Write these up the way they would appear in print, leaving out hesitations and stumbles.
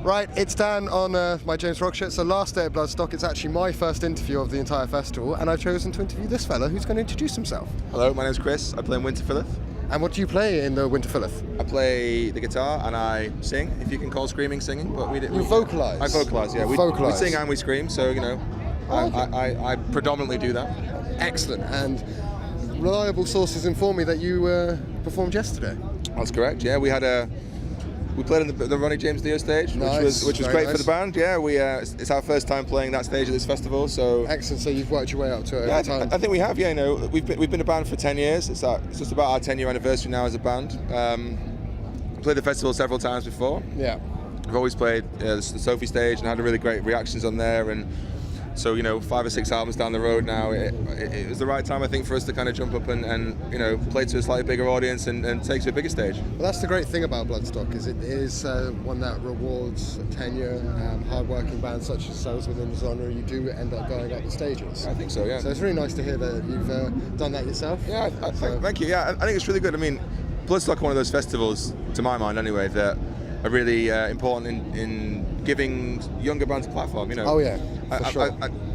Right, it's Dan on my James Rock show. It's the last day of Bloodstock. It's actually my first interview of the entire festival, and I've chosen to interview this fella who's going to introduce himself. Hello, my name's Chris. I play in Winterfylleth. And what do you play in the Winterfylleth? I play the guitar and I sing, if you can call screaming singing. But we You vocalise? I vocalise, yeah. We sing and we scream, so, you know, I predominantly do that. Excellent. And reliable sources inform me that you performed yesterday. That's correct, yeah. We played on the Ronnie James Dio stage, which was great for the band. Yeah, it's our first time playing that stage at this festival. So excellent. So you've worked your way up to it. Yeah, I think we have. Yeah, you know, we've been a band for 10 years. It's just about our 10-year anniversary now as a band. Played the festival several times before. Yeah, we've always played the Sophie stage and had really great reactions on there. And so, you know, 5 or 6 albums down the road now, it was the right time, I think, for us to kind of jump up and you know, play to a slightly bigger audience and take to a bigger stage. Well, that's the great thing about Bloodstock, is it is one that rewards tenure, hard-working bands such as yourselves within the genre. You do end up going up the stages. I think so, yeah. So it's really nice to hear that you've done that yourself. Yeah, thank you. Yeah, I think it's really good. I mean, Bloodstock, one of those festivals, to my mind anyway, that are really important in giving younger bands a platform, you know. Oh yeah, for sure.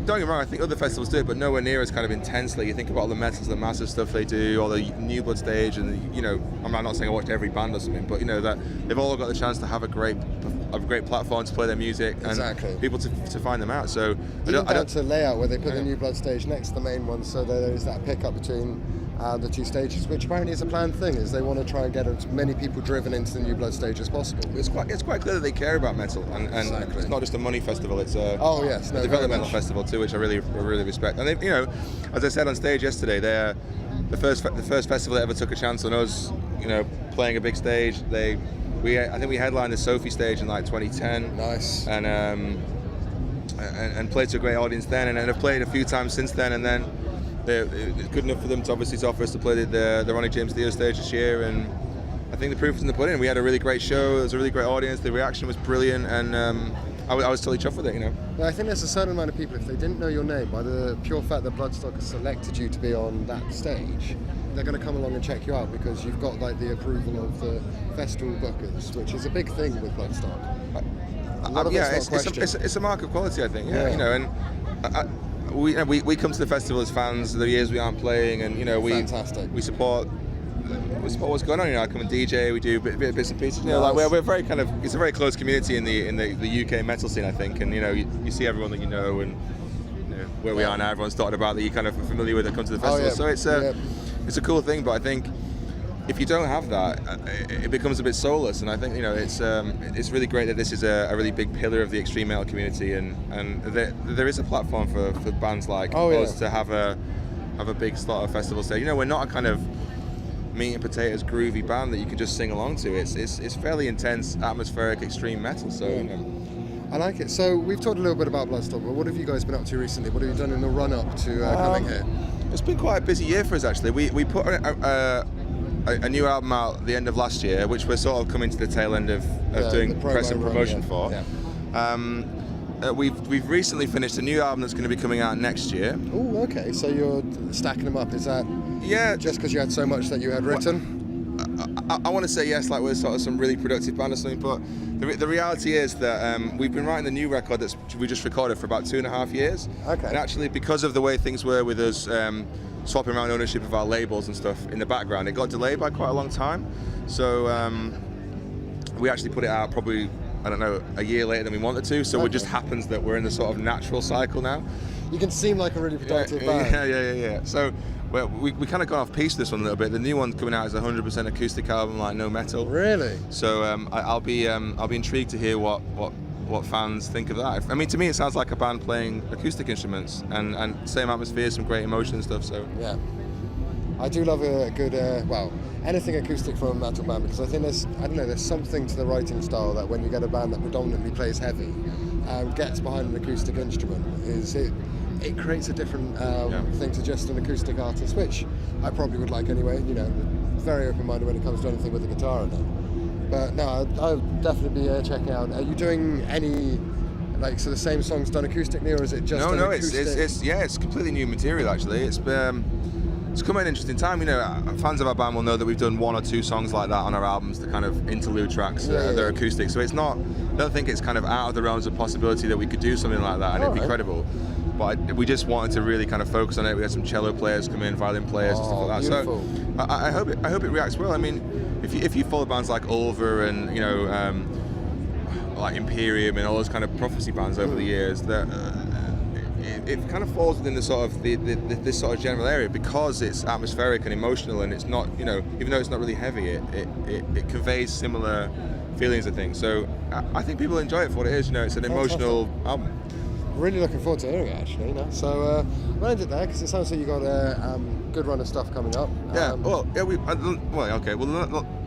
Don't get me wrong, I think other festivals do it, but nowhere near as kind of intensely. You think about all the Metals, the massive stuff they do, or the New Blood stage, and you know, I'm not saying I watched every band or something, but you know that they've all got the chance to have a great platform to play their music and people to find them out. So even down to layout where they put the New Blood stage next to the main one, so there is that pickup between the two stages, which apparently is a planned thing, is they want to try and get as many people driven into the New Blood stage as possible. It's quite clear that they care about metal, and it's not just a money festival, it's a developmental festival too, which I really respect. And they, you know, as I said on stage yesterday, they're the first festival that ever took a chance on us, you know, playing a big stage. I think we headlined the Sophie stage in like 2010. Nice. And played to a great audience then, and have played a few times since then, and then it's good enough for them to obviously offer us to play the Ronnie James Dio stage this year, and I think the proof is in the pudding. We had a really great show, there was a really great audience, the reaction was brilliant, and I was totally chuffed with it, you know. Well, I think there's a certain amount of people, if they didn't know your name, by the pure fact that Bloodstock has selected you to be on that stage, they're going to come along and check you out because you've got like the approval of the festival bookers, which is a big thing with Bloodstock. It's a mark of quality, I think. Yeah. You know, and we come to the festival as fans. The years we aren't playing, and you know, we support what's going on. You know, I come and DJ. We do bits and pieces. You know, like we're very kind of. It's a very close community in the UK metal scene, I think. And you know, you see everyone that you know, and you know, where we are now, everyone's talking about that you kind of are familiar with that come to the festival. So it's a cool thing. But I think if you don't have that, it becomes a bit soulless. And I think, you know, it's really great that this is a really big pillar of the extreme metal community, and there is a platform for bands like us to have a big slot of festival stage. You know, we're not a kind of meat and potatoes groovy band that you can just sing along to. It's fairly intense, atmospheric, extreme metal. So you know. I like it. So we've talked a little bit about Bloodstock, but what have you guys been up to recently? What have you done in the run-up to coming here? It's been quite a busy year for us, actually. We put a new album out at the end of last year, which we're sort of coming to the tail end of doing press and promotion for. Yeah. We've recently finished a new album that's going to be coming out next year. Oh, okay. So you're stacking them up. Is that just because you had so much that you had written? I want to say yes, like we're sort of some really productive band or something, but the reality is that we've been writing the new record that we just recorded for about 2.5 years. Okay. And actually, because of the way things were with us swapping around ownership of our labels and stuff in the background, it got delayed by quite a long time. So we actually put it out probably, I don't know, a year later than we wanted to. So it just happens that we're in the sort of natural cycle now. You can seem like a really productive band. Yeah. So we kind of got off piece this one a little bit. The new one coming out is a 100% acoustic album, like no metal. Really? So I'll be intrigued to hear what fans think of that. I mean, to me, it sounds like a band playing acoustic instruments and same atmosphere, some great emotion and stuff. So yeah, I do love a good anything acoustic from a metal band, because I think there's something to the writing style that when you get a band that predominantly plays heavy, gets behind an acoustic instrument, it creates a different thing to just an acoustic artist, which I probably would like anyway. You know, very open-minded when it comes to anything with the guitar in it. But no, I'll definitely be checking out. Are you doing any the same songs done acoustically, or is it just acoustic? It's completely new material actually. It's it's come at an interesting time. You know, fans of our band will know that we've done 1 or 2 songs like that on our albums, the kind of interlude tracks. They're acoustic, so it's not. I don't think it's kind of out of the realms of possibility that we could do something like that, and it'd be credible. But we just wanted to really kind of focus on it. We had some cello players come in, violin players, and stuff like that. Beautiful. So I hope it reacts well. I mean, if you follow bands like Ulver and, you know, like Imperium and all those kind of prophecy bands over the years, that it kind of falls within the sort of this sort of general area because it's atmospheric and emotional, and it's not, you know, even though it's not really heavy, it conveys similar feelings, I think. So I think people enjoy it for what it is. You know, it's an emotional album. Really looking forward to hearing it, actually. You know? So we'll end it there because it sounds like you've got a good run of stuff coming up.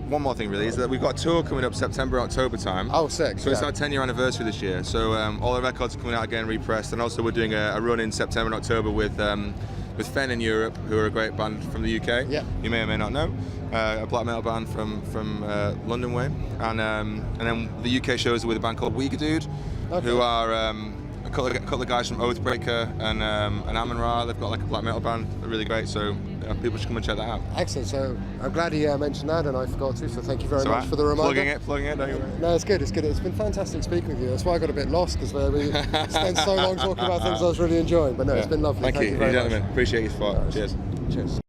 One more thing really is that we've got a tour coming up September, October time. Oh, sick. So it's our 10-year anniversary this year. So all the records are coming out again, repressed, and also we're doing a run in September and October with Fen in Europe, who are a great band from the UK. Yeah. You may or may not know. A black metal band from London way, and then the UK shows are with a band called Weegadood, who are a couple of guys from Oathbreaker and Amon-Ra. They've got like a black metal band. They're really great, so people should come and check that out. Excellent. So I'm glad he mentioned that, and I forgot to. So thank you very much for the reminder. Plugging it. No, it's good. It's good. It's been fantastic speaking with you. That's why I got a bit lost because we spent so long talking about things I was really enjoying. But no, it's been lovely. Thank you very much. gentlemen. Appreciate your support. Cheers.